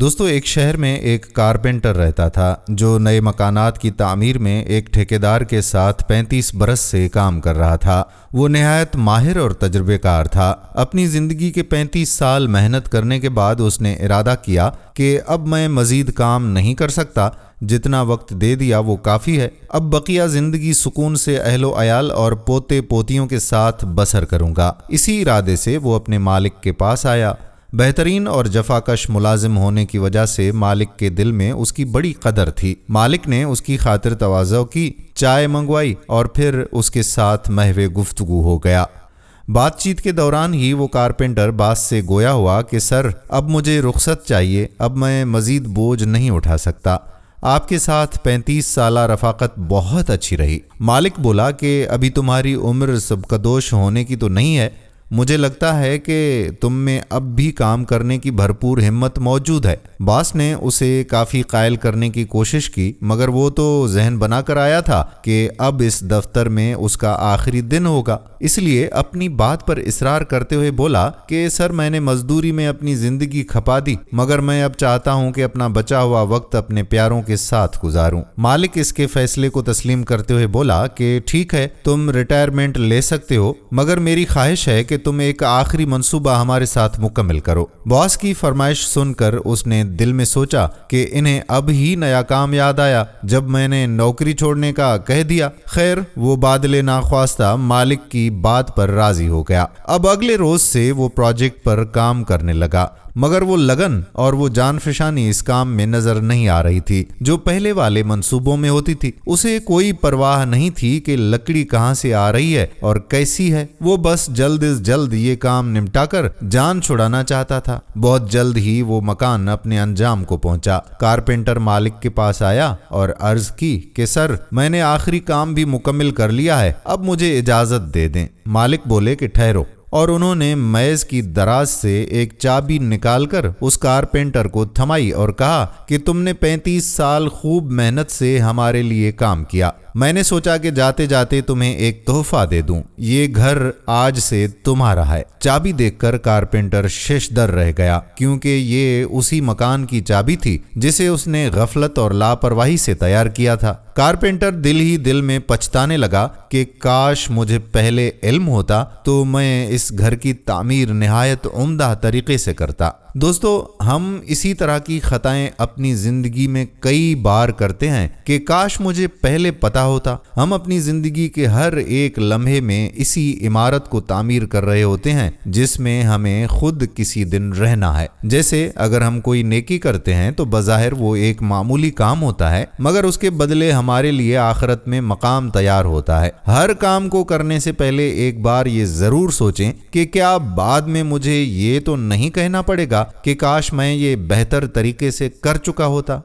دوستو ایک شہر میں ایک کارپینٹر رہتا تھا جو نئے مکانات کی تعمیر میں ایک ٹھیکیدار کے ساتھ 35 برس سے کام کر رہا تھا۔ وہ نہایت ماہر اور تجربے کار تھا۔ اپنی زندگی کے 35 سال محنت کرنے کے بعد اس نے ارادہ کیا کہ اب میں مزید کام نہیں کر سکتا، جتنا وقت دے دیا وہ کافی ہے۔ اب بقیہ زندگی سکون سے اہل و عیال اور پوتے پوتیوں کے ساتھ بسر کروں گا۔ اسی ارادے سے وہ اپنے مالک کے پاس آیا۔ بہترین اور جفاکش ملازم ہونے کی وجہ سے مالک کے دل میں اس کی بڑی قدر تھی۔ مالک نے اس کی خاطر تواضع کی، چائے منگوائی اور پھر اس کے ساتھ محو گفتگو ہو گیا۔ بات چیت کے دوران ہی وہ کارپینٹر باس سے گویا ہوا کہ سر، اب مجھے رخصت چاہیے، اب میں مزید بوجھ نہیں اٹھا سکتا۔ آپ کے ساتھ 35 سالہ رفاقت بہت اچھی رہی۔ مالک بولا کہ ابھی تمہاری عمر سبکدوش ہونے کی تو نہیں ہے، مجھے لگتا ہے کہ تم میں اب بھی کام کرنے کی بھرپور ہمت موجود ہے۔ باس نے اسے کافی قائل کرنے کی کوشش کی، مگر وہ تو ذہن بنا کر آیا تھا کہ اب اس دفتر میں اس کا آخری دن ہوگا، اس لیے اپنی بات پر اصرار کرتے ہوئے بولا کہ سر، میں نے مزدوری میں اپنی زندگی کھپا دی، مگر میں اب چاہتا ہوں کہ اپنا بچا ہوا وقت اپنے پیاروں کے ساتھ گزاروں۔ مالک اس کے فیصلے کو تسلیم کرتے ہوئے بولا کہ ٹھیک ہے، تم ریٹائرمنٹ لے سکتے ہو، مگر میری خواہش ہے کہ تم ایک آخری منصوبہ ہمارے ساتھ مکمل کرو۔ باس کی فرمائش سن کر اس نے دل میں سوچا کہ انہیں اب ہی نیا کام یاد آیا جب میں نے نوکری چھوڑنے کا کہہ دیا۔ خیر، وہ بادل ناخواستہ مالک کی بات پر راضی ہو گیا۔ اب اگلے روز سے وہ پروجیکٹ پر کام کرنے لگا، مگر وہ لگن اور وہ جان فشانی اس کام میں نظر نہیں آ رہی تھی جو پہلے والے منصوبوں میں ہوتی تھی۔ اسے کوئی پرواہ نہیں تھی کہ لکڑی کہاں سے آ رہی ہے اور کیسی ہے، وہ بس جلد از جلد یہ کام نمٹا کر جان چھڑانا چاہتا تھا۔ بہت جلد ہی وہ مکان اپنے انجام کو پہنچا۔ کارپینٹر مالک کے پاس آیا اور عرض کی کہ سر، میں نے آخری کام بھی مکمل کر لیا ہے، اب مجھے اجازت دے دیں۔ مالک بولے کہ ٹھہرو، اور انہوں نے میز کی دراز سے ایک چابی نکال کر اس کارپینٹر کو تھمائی اور کہا کہ تم نے 35 سال خوب محنت سے ہمارے لیے کام کیا، میں نے سوچا کہ جاتے جاتے تمہیں ایک تحفہ دے دوں، یہ گھر آج سے تمہارا ہے۔ چابی دیکھ کر کارپینٹر شش در رہ گیا، کیونکہ یہ اسی مکان کی چابی تھی جسے اس نے غفلت اور لاپرواہی سے تیار کیا تھا۔ کارپینٹر دل ہی دل میں پچھتانے لگا کہ کاش مجھے پہلے علم ہوتا تو میں اس گھر کی تعمیر نہایت عمدہ طریقے سے کرتا۔ دوستو، ہم اسی طرح کی خطائیں اپنی زندگی میں کئی بار کرتے ہیں کہ کاش مجھے پہلے پتا ہوتا۔ ہم اپنی زندگی کے ہر ایک لمحے میں اسی عمارت کو تعمیر کر رہے ہوتے ہیں جس میں ہمیں خود کسی دن رہنا ہے۔ جیسے اگر ہم کوئی نیکی کرتے ہیں تو بظاہر وہ ایک معمولی کام ہوتا ہے، مگر اس کے بدلے ہمارے لیے آخرت میں مقام تیار ہوتا ہے۔ ہر کام کو کرنے سے پہلے ایک بار یہ ضرور سوچیں کہ کیا بعد میں مجھے یہ تو نہیں کہنا پڑے گا کہ کاش میں یہ بہتر طریقے سے کر چکا ہوتا۔